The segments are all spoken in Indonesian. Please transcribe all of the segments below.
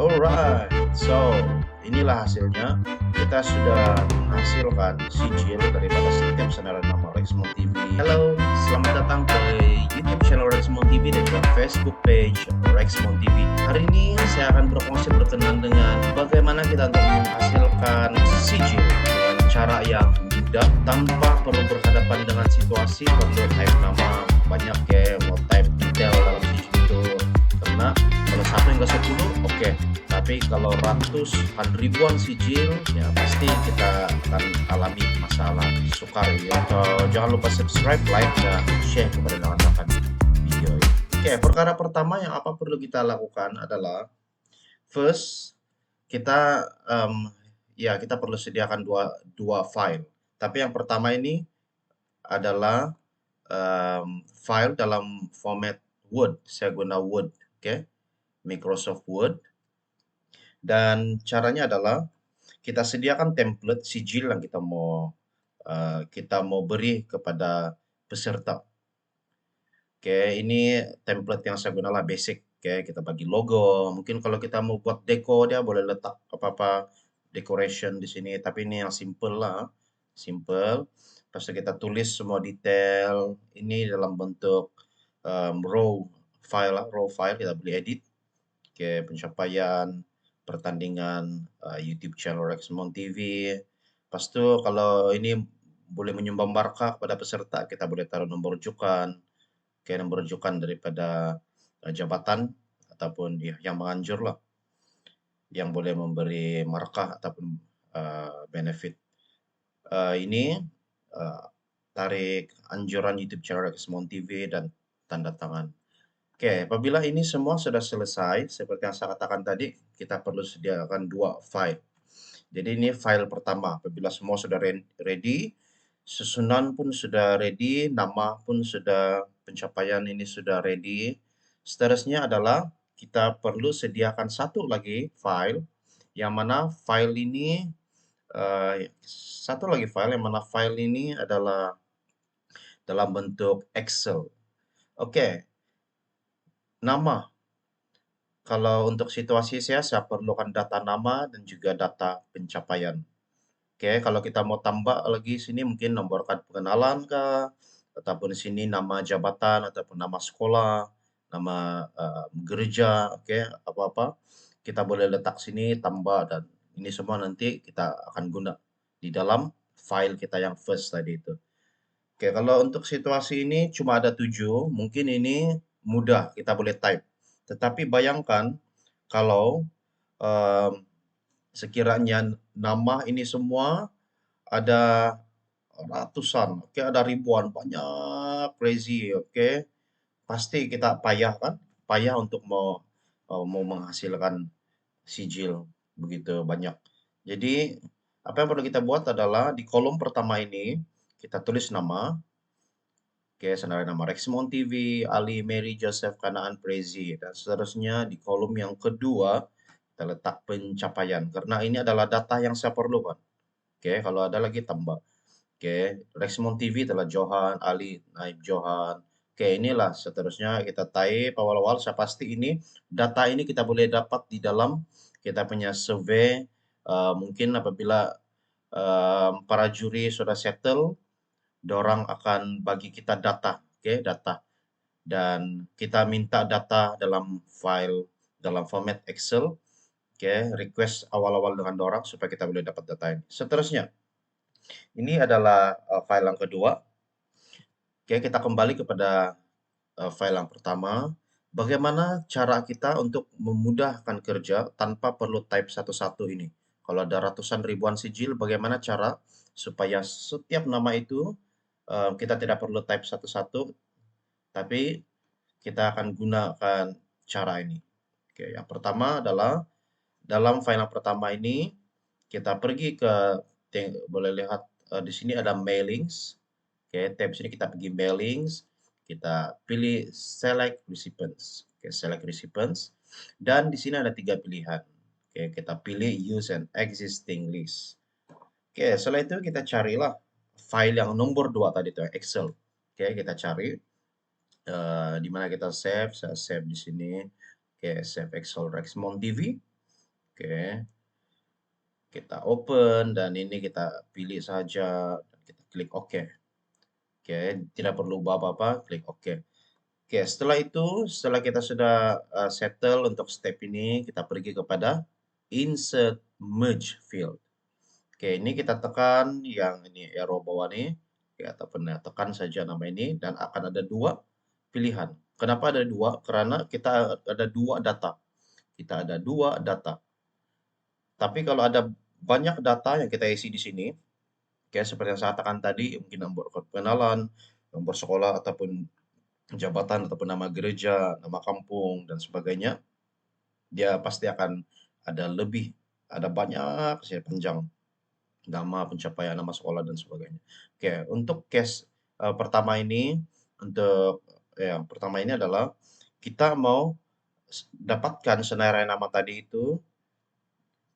Alright, so inilah hasilnya. Kita sudah menghasilkan sijil daripada setiap sanaran nama Rexmond TV. Halo, selamat datang ke YouTube channel Rexmond TV dan juga Facebook page Rexmond TV. Hari ini saya akan berkenaan dengan bagaimana kita untuk menghasilkan sijil dengan cara yang mudah tanpa perlu berhadapan dengan situasi perlu type nama banyak ya, mau type detail dalam sijil itu karena kalau 1 hingga 10 oke, tapi kalau ratusan ribuan sijil ya pasti kita akan alami masalah sukar ya. So, jangan lupa subscribe, like, dan share kepada rekan-rekan video ini. Oke, perkara pertama yang apa perlu kita lakukan adalah first kita ya kita perlu sediakan dua file. Tapi yang pertama ini adalah file dalam format Word. Saya guna Word, oke? Microsoft Word. Dan caranya adalah kita sediakan template sijil yang kita mau beri kepada peserta. Oke, ini template yang saya gunakan basic. Oke, kita bagi logo. Mungkin kalau kita mau buat deco dia boleh letak apa-apa decoration di sini, tapi ini yang simple lah, simple. Pasti kita tulis semua detail. Ini dalam bentuk raw file kita boleh edit. Oke, pencapaian pertandingan YouTube channel Rexmond TV. Lepas itu kalau ini boleh menyumbang markah kepada peserta, kita boleh taruh nomor rujukan. Oke, nomor rujukan daripada jabatan ataupun ya, yang menganjur lah, yang boleh memberi markah ataupun benefit. Ini tarik anjuran YouTube channel Rexmond TV dan tanda tangan. Oke, apabila ini semua sudah selesai, seperti yang saya katakan tadi, kita perlu sediakan dua file. Jadi ini file pertama, apabila semua sudah ready, susunan pun sudah ready, nama pun sudah, pencapaian ini sudah ready. Seterusnya adalah kita perlu sediakan satu lagi file, yang mana file ini, adalah dalam bentuk Excel. Oke, nama. Kalau untuk situasi saya perlukan data nama dan juga data pencapaian. Oke, kalau kita mau tambah lagi sini mungkin nomor kartu pengenalan kah, ataupun di sini nama jabatan ataupun nama sekolah, nama gereja, oke, apa-apa. Kita boleh letak sini tambah dan ini semua nanti kita akan guna di dalam file kita yang first tadi itu. Oke, kalau untuk situasi ini cuma ada 7, mungkin ini mudah kita boleh type. Tetapi bayangkan kalau sekiranya nama ini semua ada ratusan, oke, ada ribuan, banyak crazy, oke. Pasti kita payah kan? Payah untuk mau menghasilkan sijil begitu banyak. Jadi apa yang perlu kita buat adalah di kolom pertama ini kita tulis nama. Oke, senada nama Rexmond TV, Ali, Mary, Joseph, Kanaan, Prezi, dan seterusnya di kolom yang kedua kita letak pencapaian karena ini adalah data yang saya perlukan. Oke, kalau ada lagi tambah. Oke, Rexmond TV telah Johan, Ali, Naib Johan. Oke, inilah seterusnya kita type awal-awal. Saya pasti ini data ini kita boleh dapat di dalam kita punya survei. Mungkin apabila para juri sudah settle, dorang akan bagi kita data, oke, data. Dan kita minta data dalam file dalam format Excel, oke, request awal-awal dengan dorang supaya kita boleh dapat data ini. Seterusnya, ini adalah file yang kedua. Oke, kita kembali kepada file yang pertama. Bagaimana cara kita untuk memudahkan kerja tanpa perlu type satu-satu ini? Kalau ada ratusan ribuan sijil, bagaimana cara supaya setiap nama itu kita tidak perlu type satu-satu, tapi kita akan gunakan cara ini. Oke, yang pertama adalah dalam file yang pertama ini kita pergi ke boleh lihat di sini ada mailings. Oke, tab sini kita pergi mailings, kita pilih select recipients. Oke, select recipients dan di sini ada 3 pilihan. Oke, kita pilih use an existing list. Oke, setelah itu kita carilah file yang nomor 2 tadi itu Excel. Oke, kita cari di mana kita save, saya save di sini. Oke, save Excel Rexmond TV. Oke, kita open dan ini kita pilih saja dan kita klik OK. Oke, tidak perlu ubah apa-apa, klik OK. Oke, setelah itu, setelah kita sudah settle untuk step ini, kita pergi kepada Insert Merge Field. Oke, ini kita tekan yang ini arrow bawah nih, ya, ataupun tekan saja nama ini dan akan ada dua pilihan. Kenapa ada dua? Karena kita ada dua data. Kita ada dua data. Tapi kalau ada banyak data yang kita isi di sini, kayak seperti yang saya katakan tadi, mungkin nomor kenalan, nomor sekolah ataupun jabatan ataupun nama gereja, nama kampung dan sebagainya, dia pasti akan ada lebih, ada banyak, saya panjang nama pencapaian, nama sekolah dan sebagainya. Oke, untuk case pertama ini, untuk yang pertama ini adalah kita mau dapatkan senarai nama tadi itu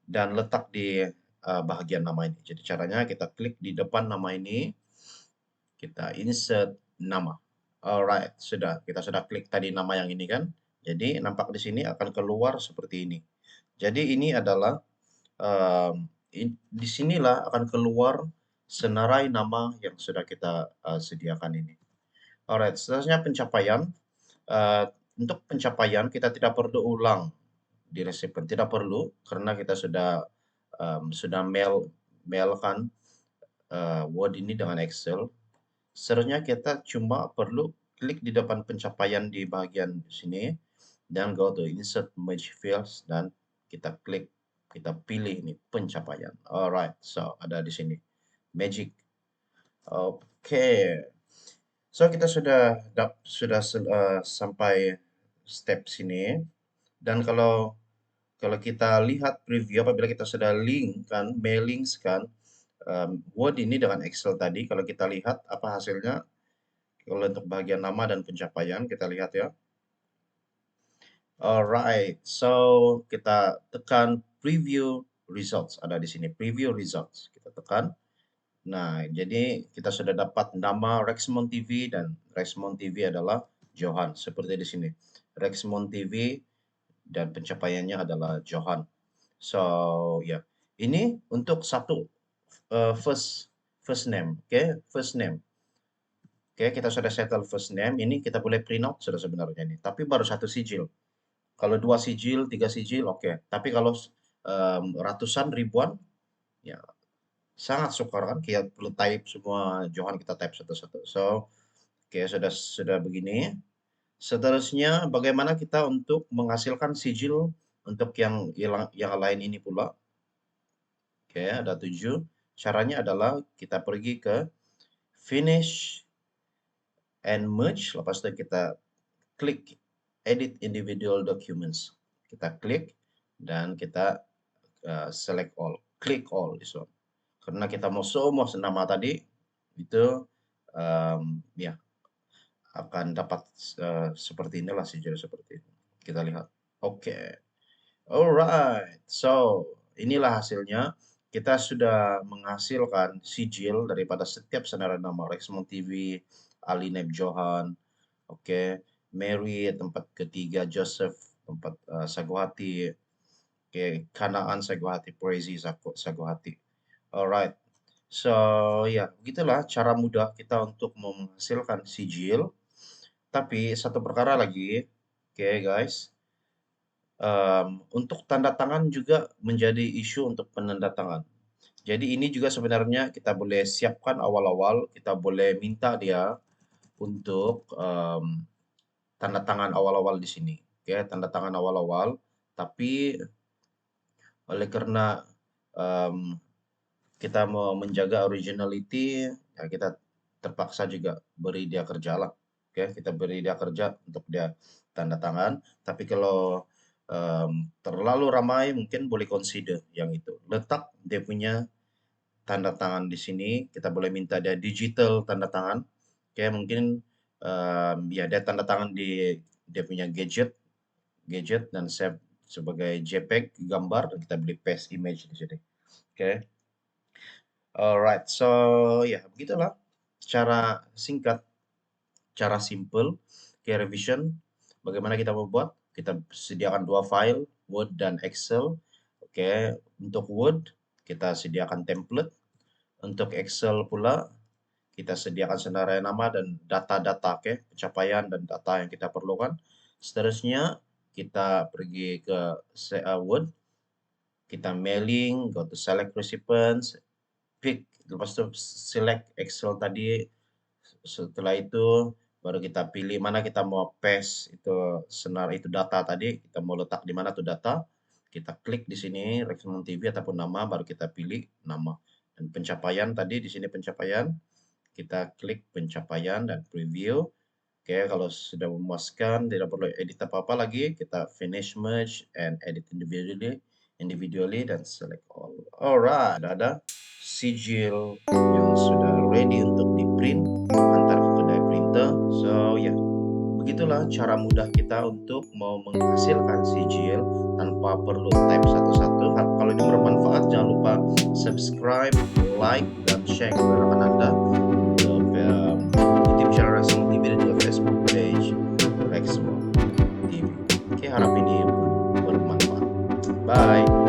dan letak di bahagian nama ini. Jadi caranya kita klik di depan nama ini, kita insert nama. Alright, sudah. Kita sudah klik tadi nama yang ini kan. Jadi nampak di sini akan keluar seperti ini. Jadi ini adalah di sinilah akan keluar senarai nama yang sudah kita sediakan ini. Alright, seterusnya pencapaian. Eh, untuk pencapaian kita tidak perlu ulang di resepkan, tidak perlu karena kita sudah mailkan Word ini dengan Excel. Seterusnya kita cuma perlu klik di depan pencapaian di bagian sini dan go to insert merge fields dan kita klik, kita pilih ini pencapaian. Alright, so ada di sini magic. Oke, so kita sudah sampai step sini dan kalau kita lihat preview apabila kita sudah link kan, mailing kan Word ini dengan Excel tadi, kalau kita lihat apa hasilnya, kalau untuk bagian nama dan pencapaian, kita lihat ya. Alright, so kita tekan preview results. Ada di sini, preview results. Kita tekan. Nah, jadi kita sudah dapat nama Rexmond TV dan Rexmond TV adalah Johan. Seperti di sini. Rexmond TV dan pencapaiannya adalah Johan. So, ya. Yeah. Ini untuk satu first name, oke? Okay? First name. Oke, kita sudah settle first name. Ini kita boleh print out sudah sebenarnya ini. Tapi baru satu sijil. Kalau dua sijil, tiga sijil, oke. Tapi kalau ratusan, ribuan, ya sangat sukar kan. Kita perlu type semua, Johan kita type satu-satu. So, oke sudah begini. Seterusnya, bagaimana kita untuk menghasilkan sijil untuk yang lain ini pula? Oke, ada 7. Caranya adalah kita pergi ke finish and merge. Lepas itu kita klik edit individual documents. Kita klik dan kita select all, klik all this one. Karena kita mau semua nama tadi itu ya akan dapat seperti inilah sijil seperti ini. Kita lihat. Oke. Okay. Alright. So, inilah hasilnya. Kita sudah menghasilkan sijil daripada setiap senarai nama Rexmond TV, Alineb Johan, oke, Mary tempat ketiga, Joseph tempat Saguhati, oke, Kanaan Saguhati, Praise Saguhati. Alright. So, ya, begitulah cara mudah kita untuk menghasilkan sijil. Tapi satu perkara lagi, oke guys, untuk tanda tangan juga menjadi isu untuk penanda tangan. Jadi ini juga sebenarnya kita boleh siapkan awal-awal, kita boleh minta dia untuk tanda tangan awal-awal di sini. Oke, tanda tangan awal-awal. Tapi oleh karena um, kita mau menjaga originality, ya kita terpaksa juga beri dia kerja lah. Oke, kita beri dia kerja untuk dia tanda tangan. Tapi kalau terlalu ramai, mungkin boleh consider yang itu. Letak dia punya tanda tangan di sini. Kita boleh minta dia digital tanda tangan. Oke, mungkin ya dia tanda tangan di dia punya gadget dan save sebagai JPEG gambar dan kita beli paste image di sini. Oke. Alright, so ya begitulah cara singkat, cara simple, kayak revision. Bagaimana kita membuat? Kita sediakan dua file, Word dan Excel. Oke, untuk Word kita sediakan template, untuk Excel pula kita sediakan senarai nama dan data-data, oke, pencapaian dan data yang kita perlukan. Seterusnya kita pergi ke Word, kita mailing, go to select recipients, pick, lepas itu select Excel tadi. Setelah itu baru kita pilih mana kita mau paste itu data tadi, kita mau letak di mana tuh data. Kita klik di sini Rexmond TV ataupun nama, baru kita pilih nama. Dan pencapaian tadi di sini pencapaian, kita klik pencapaian dan preview. Oke, kalau sudah memuaskan, tidak perlu edit apa-apa lagi, kita finish merge and edit individually dan select all. Alright, sudah ada sijil yang sudah ready untuk di print, antar ke kedai printer. So ya, begitulah cara mudah kita untuk mau menghasilkan sijil tanpa perlu type satu-satu. Kalau ini bermanfaat, jangan lupa subscribe, like, dan share ke rekan Anda untuk YouTube channel Rexmond TV dan juga Facebook page Rexmond TV. Oke, harap ini bermanfaat. Bye.